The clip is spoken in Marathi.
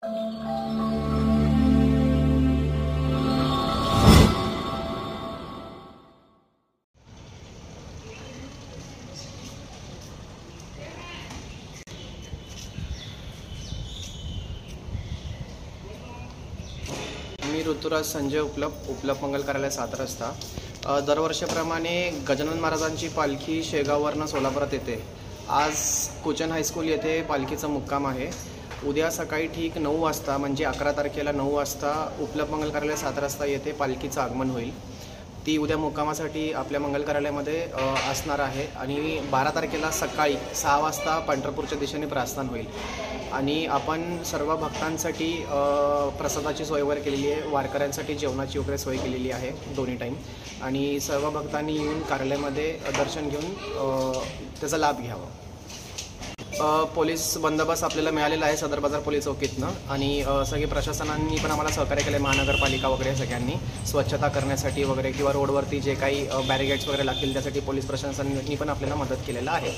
मी ऋतुराज संजय उपलब्ध मंगल कार्यालय 7 रस्ता। दरवर्षीप्रमाणे गजानन महाराजांची पालखी शेगाववरनं सोलापुरात येते। आज कोचन हायस्कूल येथे पालखीचा मुक्काम आहे। उद्या सकाळी ठीक 9 वाजता म्हणजे 11 तारखेला 9 वाजता उपलब्ध मंगल कार्यालय 7 रस्ता येथे पालखीचं आगमन होईल। ती उद्या मुक्कामासाठी आपल्या मंगल कार्यालयामध्ये असणार आहे आणि 12 तारखेला सकाळी 6 वाजता पंढरपूरच्या दिशेने प्रस्थान होईल। आणि आपण सर्व भक्तांसाठी प्रसादाची सोय वगैरे केलेली आहे, वारकऱ्यांसाठी जेवणाची वगैरे सोय केलेली आहे दोन्ही टाईम। आणि सर्व भक्तांनी येऊन कार्यालयामध्ये दर्शन घेऊन त्याचा लाभ घ्यावा। पोलीस बंदोबस्त आपल्याला मिळालेला आहे सदर बाजार पोलीस चौकीतनं आणि सगळे प्रशासनांनी पण आम्हाला सहकार्य केले, महानगरपालिका वगैरे सगळ्यांनी स्वच्छता करण्यासाठी वगैरे किंवा रोडवरती जे काही बॅरिगेड्स वगैरे लागतील त्यासाठी पोलीस प्रशासनाने पण आपल्याला मदत केलेलं आहे।